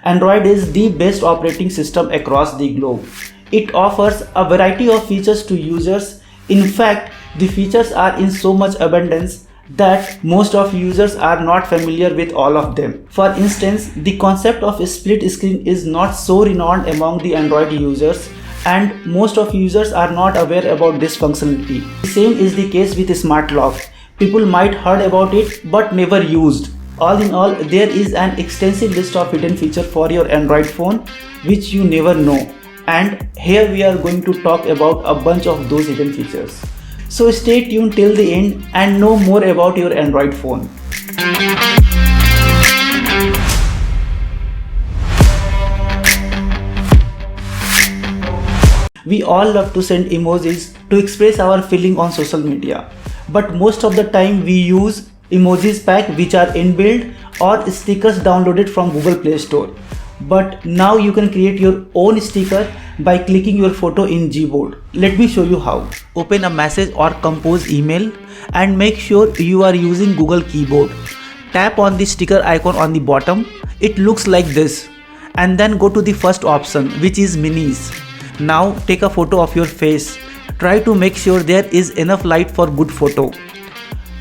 Android is the best operating system across the globe. It offers a variety of features to users. In fact, the features are in so much abundance that most of users are not familiar with all of them. For instance, the concept of a split screen is not so renowned among the Android users, and most of users are not aware about this functionality. The same is the case with Smart Lock. People might heard about it but never used. All in all, there is an extensive list of hidden features for your Android phone which you never know, and here we are going to talk about a bunch of those hidden features. So stay tuned till the end and know more about your Android phone. We all love to send emojis to express our feeling on social media, but most of the time we use emojis pack which are inbuilt or stickers downloaded from Google Play Store. But now you can create your own sticker by clicking your photo in Gboard. Let me show you how. Open a message or compose email and make sure you are using Google Keyboard. Tap on the sticker icon on the bottom. It looks like this, and then go to the first option, which is minis. Now take a photo of your face. Try to make sure there is enough light for good photo.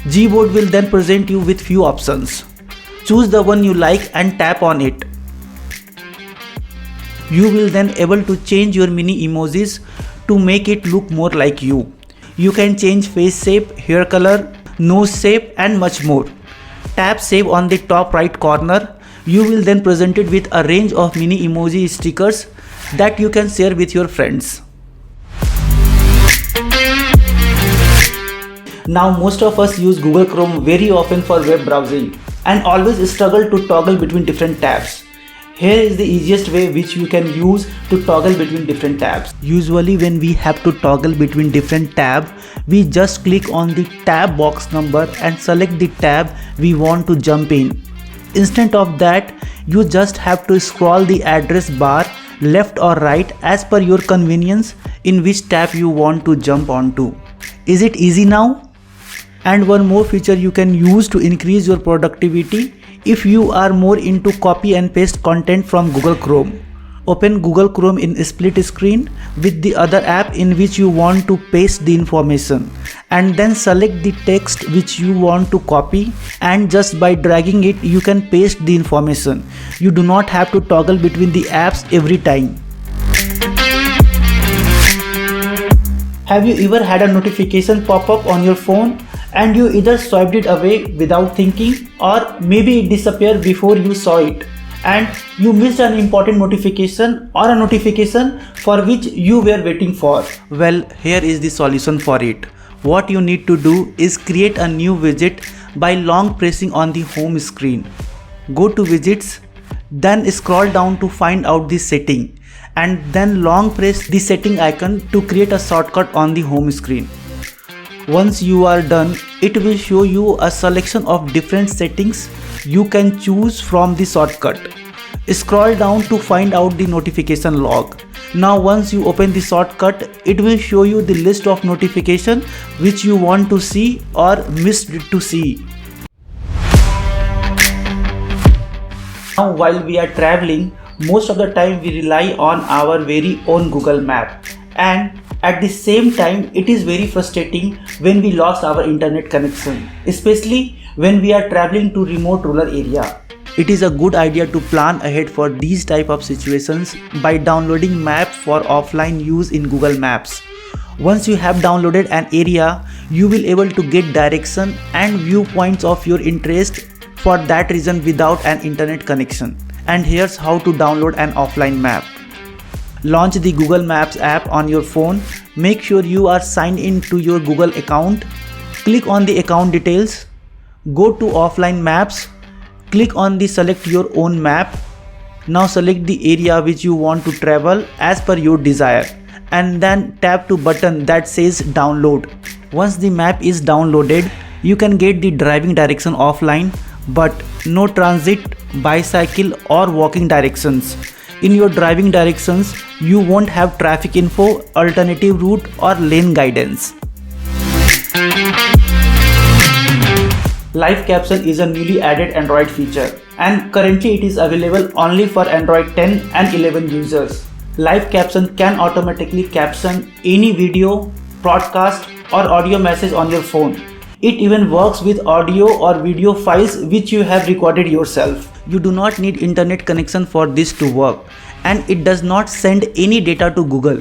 Gboard will then present you with few options. Choose the one you like and tap on it. You will then able to change your mini emojis to make it look more like you. You can change face shape, hair color, nose shape and much more. Tap save on the top right corner. You will then presented with a range of mini emoji stickers that you can share with your friends. Now most of us use Google Chrome very often for web browsing and always struggle to toggle between different tabs. Here is the easiest way which you can use to toggle between different tabs. Usually when we have to toggle between different tabs, we just click on the tab box number and select the tab we want to jump in. Instead of that, you just have to scroll the address bar left or right as per your convenience in which tab you want to jump onto. Is it easy now? And one more feature you can use to increase your productivity if you are more into copy and paste content from Google Chrome. Open Google Chrome in split screen with the other app in which you want to paste the information, and then select the text which you want to copy, and just by dragging it you can paste the information. You do not have to toggle between the apps every time. Have you ever had a notification pop up on your phone and you either swiped it away without thinking, or maybe it disappeared before you saw it and you missed an important notification or a notification for which you were waiting for? Well, here is the solution for it. What you need to do is create a new widget by long pressing on the home screen. Go to widgets, then scroll down to find out the setting, and then long press the setting icon to create a shortcut on the home screen. Once you are done, it will show you a selection of different settings you can choose from the shortcut. Scroll down to find out the notification log. Now once you open the shortcut, it will show you the list of notifications which you want to see or missed to see. Now while we are traveling, most of the time we rely on our very own Google Map, and at the same time it is very frustrating when we lost our internet connection, especially when we are traveling to remote rural area. It is a good idea to plan ahead for these type of situations by downloading map for offline use in Google Maps. Once you have downloaded an area, you will able to get direction and viewpoints of your interest for that region without an internet connection. And here's how to download an offline map. Launch the Google Maps app on your phone. Make sure you are signed in to your Google account. Click on the account details. Go to offline maps. Click on the select your own map. Now select the area which you want to travel as per your desire, and then tap to button that says download. Once the map is downloaded, you can get the driving direction offline, but no transit, bicycle or walking directions. In your driving directions, you won't have traffic info, alternative route or lane guidance. Live caption is a newly added Android feature and currently it is available only for Android 10 and 11 users. Live caption can automatically caption any video, broadcast or audio message on your phone. It even works with audio or video files which you have recorded yourself. You do not need internet connection for this to work, and it does not send any data to Google.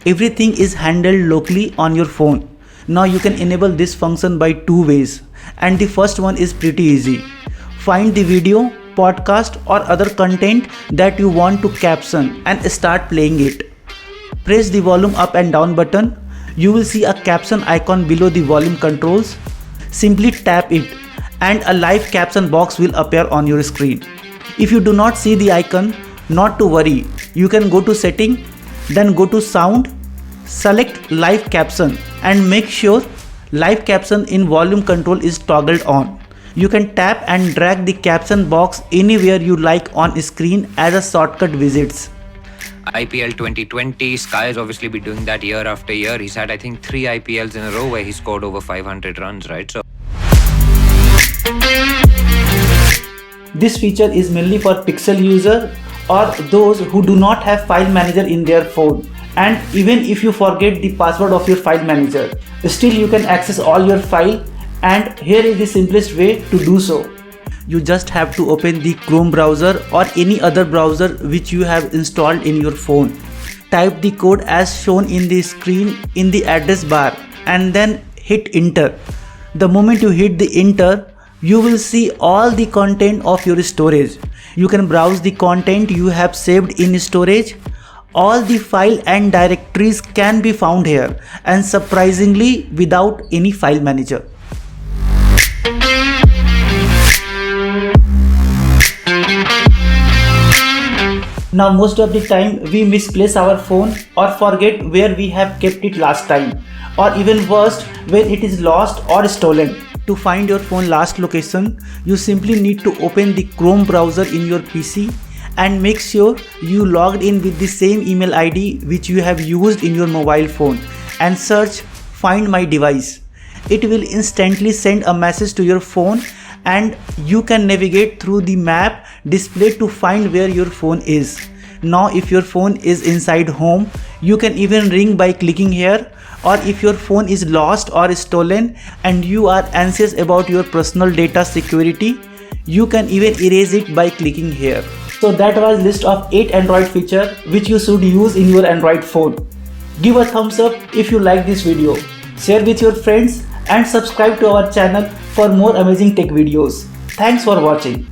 Everything is handled locally on your phone. Now you can enable this function by two ways, and the first one is pretty easy. Find the video, podcast or other content that you want to caption and start playing it. Press the volume up and down button. You will see a caption icon below the volume controls. Simply tap it and a live caption box will appear on your screen. If you do not see the icon, not to worry. You can go to setting, then go to sound, select live caption and make sure live caption in volume control is toggled on. You can tap and drag the caption box anywhere you like on screen as a shortcut visits. IPL 2020, Sky has obviously been doing that year after year. He's had I think 3 IPLs in a row where he scored over 500 runs, right? So this feature is mainly for Pixel user or those who do not have file manager in their phone. And even if you forget the password of your file manager, still you can access all your file, and here is the simplest way to do so. You just have to open the Chrome browser or any other browser which you have installed in your phone. Type the code as shown in the screen in the address bar and then hit enter. The moment you hit the enter, you will see all the content of your storage. You can browse the content you have saved in storage. All the file and directories can be found here, and surprisingly without any file manager. Now most of the time we misplace our phone or forget where we have kept it last time, or even worst, when it is lost or stolen. To find your phone last location, you simply need to open the Chrome browser in your PC and make sure you logged in with the same email ID which you have used in your mobile phone and search Find My Device. It will instantly send a message to your phone and you can navigate through the map displayed to find where your phone is. Now if your phone is inside home, you can even ring by clicking here, or if your phone is lost or stolen and you are anxious about your personal data security, you can even erase it by clicking here. So that was list of 8 Android features which you should use in your Android phone. Give a thumbs up if you like this video, share with your friends and subscribe to our channel for more amazing tech videos. Thanks for watching.